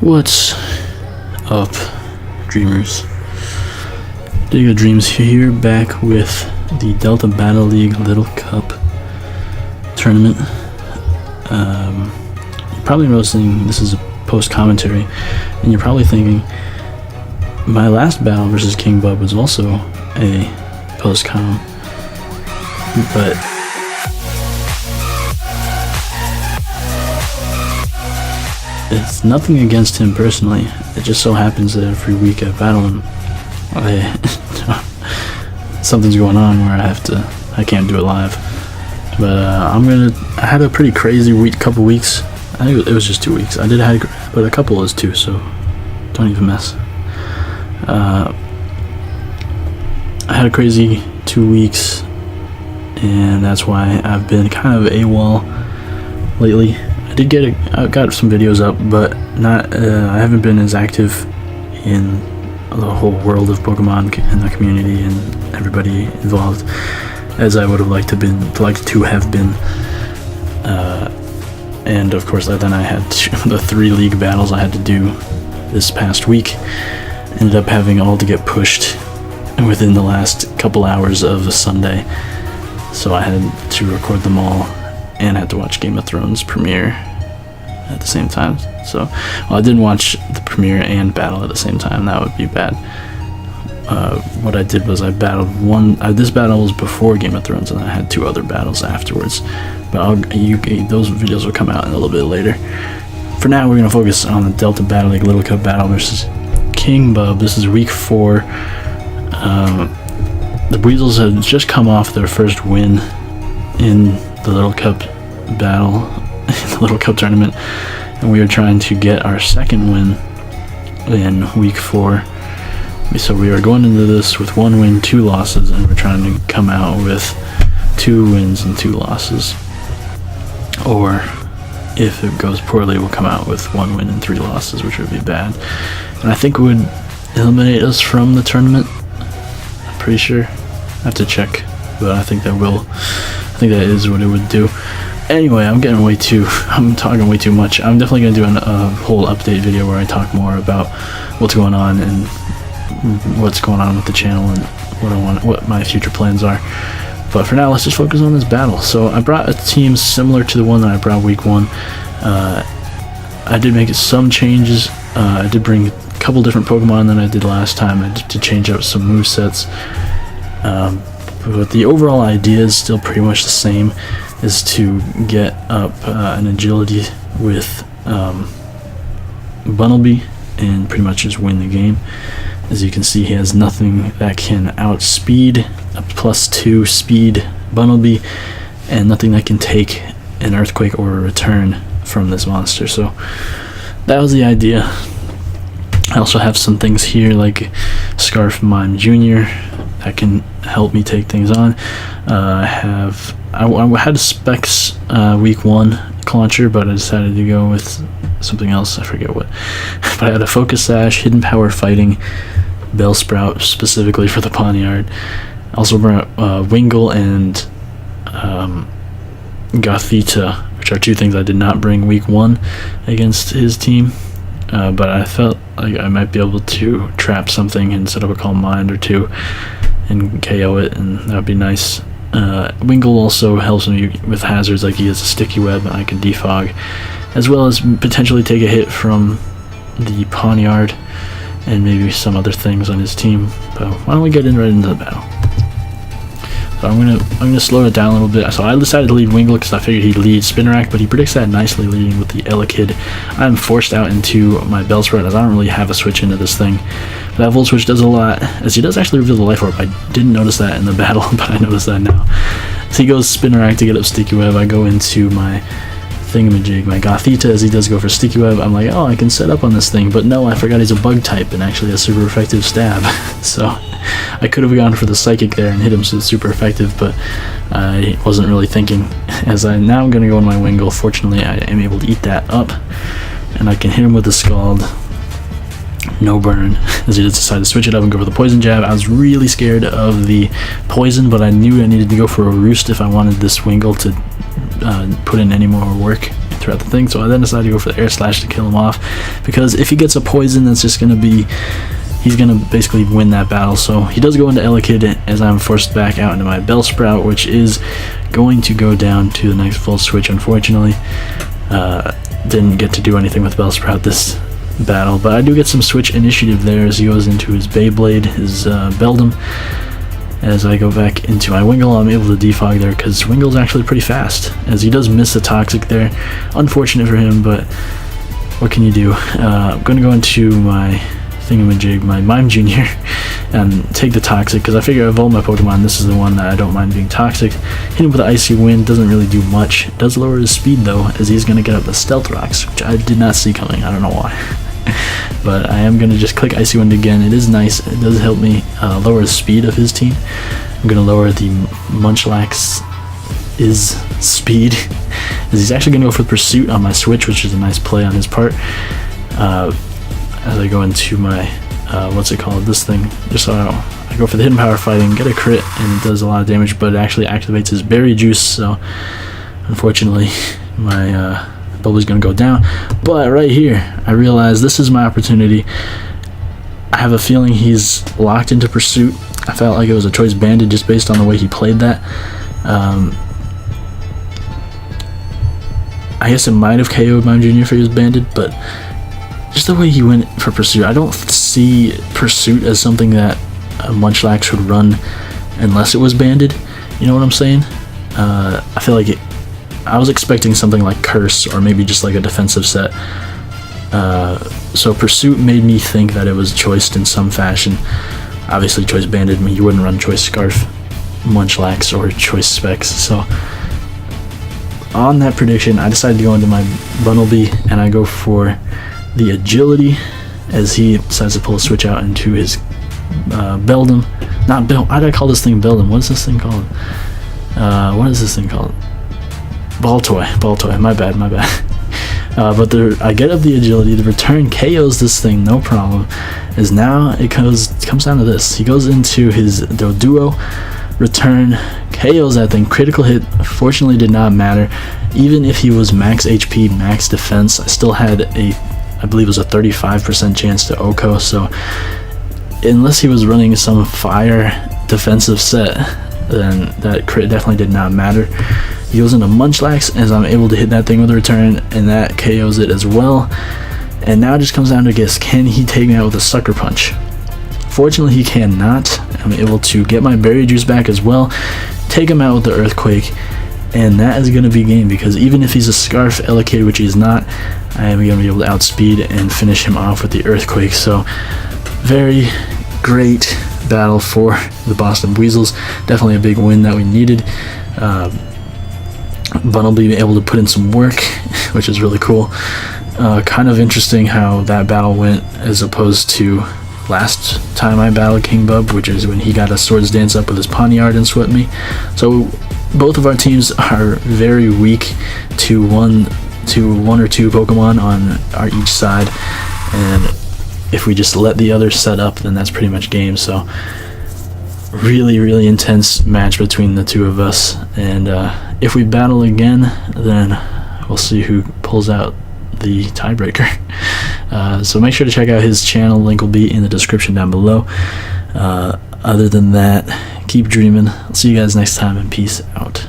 What's up, dreamers? Diggletdreams here, back with the Delta Battle League Little Cup tournament. You're probably noticing this is a post commentary, and you're probably thinking my last battle versus King Bub was also a post com, but it's nothing against him personally. It just so happens that every week I battle him, something's going on where I can't do it live. But I had a pretty crazy couple weeks. I think it was just 2 weeks. But a couple was 2, so don't even mess. I had a crazy 2 weeks, and that's why I've been kind of AWOL lately. I got some videos up, but I haven't been as active in the whole world of Pokemon and the community and everybody involved as I would have liked to have been. And of course, then I had the 3 league battles I had to do this past week. Ended up having all to get pushed within the last couple hours of a Sunday, so I had to record them all and had to watch Game of Thrones premiere at the same time. So, I didn't watch the premiere and battle at the same time. That would be bad. What I did was I battled this battle was before Game of Thrones, and I had 2 other battles afterwards. But those videos will come out a little bit later. For now, we're going to focus on the Delta Battle League Little Cup battle versus King Bub. This is week 4. The Buizels had just come off their first win in the Little Cup battle, in the Little Cup tournament, and we are trying to get our second win in week 4. So we are going into this with 1 win, 2 losses, and we're trying to come out with 2 wins and 2 losses. Or if it goes poorly, we'll come out with 1 win and 3 losses, which would be bad. And I think it would eliminate us from the tournament. I'm pretty sure. I have to check, but I think that will. I think that is what it would do. Anyway, I'm talking way too much. I'm definitely going to do a whole update video where I talk more about what's going on and what's going on with the channel and what my future plans are. But for now, let's just focus on this battle. So I brought a team similar to the one that I brought week 1. I did make some changes. I did bring a couple different Pokemon than I did last time. I did to change out some movesets. But the overall idea is still pretty much the same, is to get up an agility with Bunnelby and pretty much just win the game. As you can see, he has nothing that can outspeed a +2 speed Bunnelby, and nothing that can take an Earthquake or a return from this monster. So that was the idea. I also have some things here like Scarf Mime Jr. that can help me take things on. I had a Specs week 1 launcher, but I decided to go with something else. I forget what. But I had a Focus Sash, Hidden Power Fighting, Bellsprout specifically for the Pawniard. I also brought Wingull and Gothita, which are 2 things I did not bring week 1 against his team. But I felt like I might be able to trap something and set up a Calm Mind or 2 and KO it, and that would be nice. Wingull also helps me with hazards, like he has a Sticky Web and I can defog, as well as potentially take a hit from the Pawniard and maybe some other things on his team. But why don't we get right into the battle? So I'm gonna slow it down a little bit. So I decided to lead Wingull because I figured he'd lead Spinarak, but he predicts that nicely, leading with the Elekid. I'm forced out into my Bellsprout as I don't really have a switch into this thing. But that Volt Switch does a lot, as he does actually reveal the Life Orb. I didn't notice that in the battle, but I noticed that now. So he goes Spinarak to get up Sticky Web. I go into my thingamajig, my Gothita, as he does go for Sticky Web. I'm like, oh, I can set up on this thing, but no, I forgot he's a bug type and actually has super effective stab. So I could have gone for the Psychic there and hit him so it's super effective, but I wasn't really thinking. As I'm now going to go on my Wingull. Fortunately, I am able to eat that up, and I can hit him with the Scald. No burn, as he just decided to switch it up and go for the Poison Jab. I was really scared of the Poison, but I knew I needed to go for a Roost if I wanted this Wingull to put in any more work throughout the thing. So I then decided to go for the air slash to kill him off, because if he gets a poison, that's just gonna be, he's gonna basically win that battle. So he does go into Elekid as I'm forced back out into my Bellsprout, which is going to go down to the next full switch, unfortunately. Didn't get to do anything with Bellsprout this battle, but I do get some switch initiative there as he goes into his Beyblade, his Beldum. As I go back into my Wingull, I'm able to defog there because Wingull's actually pretty fast, as he does miss the Toxic there. Unfortunate for him, but what can you do? I'm going to go into my thingamajig, my Mime Junior, and take the Toxic, because I figure of all my Pokemon, this is the one that I don't mind being toxic. Hit him with the Icy Wind, doesn't really do much. It does lower his speed though, as he's going to get up the Stealth Rocks, which I did not see coming. I don't know why. But I am going to just click Icy Wind again. It is nice. It does help me lower the speed of his team. I'm going to lower the Munchlaxter's speed, as he's actually going to go for Pursuit on my Switch, which is a nice play on his part. As I go into my, what's it called, this thing, just so I go for the Hidden Power Fighting, get a crit, and it does a lot of damage, but it actually activates his Berry Juice, so unfortunately my Bubbly's going to go down. But right here, I realize this is my opportunity. I have a feeling he's locked into Pursuit. I felt like it was a choice banded just based on the way he played that. I guess it might have KO'd Mime Jr. if he was banded, but just the way he went for Pursuit, I don't see Pursuit as something that a Munchlax should run unless it was banded. You know what I'm saying? I feel like I was expecting something like Curse, or maybe just like a defensive set. So Pursuit made me think that it was choiced in some fashion. Obviously choice banded, I mean, you wouldn't run choice Scarf Munchlax or choice Specs. So on that prediction, I decided to go into my Bunnelby, and I go for the Agility, as he decides to pull a switch out into his Beldum. Not Bel. Why did I call this thing Beldum? What is this thing called? What is this thing called? Baltoy. My bad. But I get up the Agility. The return KOs this thing, no problem. As now it comes down to this. He goes into his Doduo, return, KOs that thing. Critical hit, fortunately did not matter. Even if he was max HP, max defense, I still had I believe it was a 35% chance to OHKO, so unless he was running some fire defensive set, then that crit definitely did not matter. He goes into Munchlax, as I'm able to hit that thing with a return, and that KOs it as well. And now it just comes down to guess, can he take me out with a Sucker Punch? Fortunately, he cannot. I'm able to get my Berry Juice back as well, take him out with the Earthquake, and that is going to be game, because even if he's a Scarf Elekid, which he's not, I am going to be able to outspeed and finish him off with the Earthquake. So very great battle for the Boston Buizels. Definitely a big win that we needed. Bunnelby able to put in some work, which is really cool. Kind of interesting how that battle went as opposed to last time I battled King Bub, which is when he got a Swords Dance up with his Pawniard and swept me. So both of our teams are very weak to one or two Pokemon on each side, and if we just let the other set up, then that's pretty much game. So really intense match between the two of us, and if we battle again, then we'll see who pulls out the tiebreaker. So make sure to check out his channel, link will be in the description down below. Other than that, keep dreaming. I'll see you guys next time, and peace out.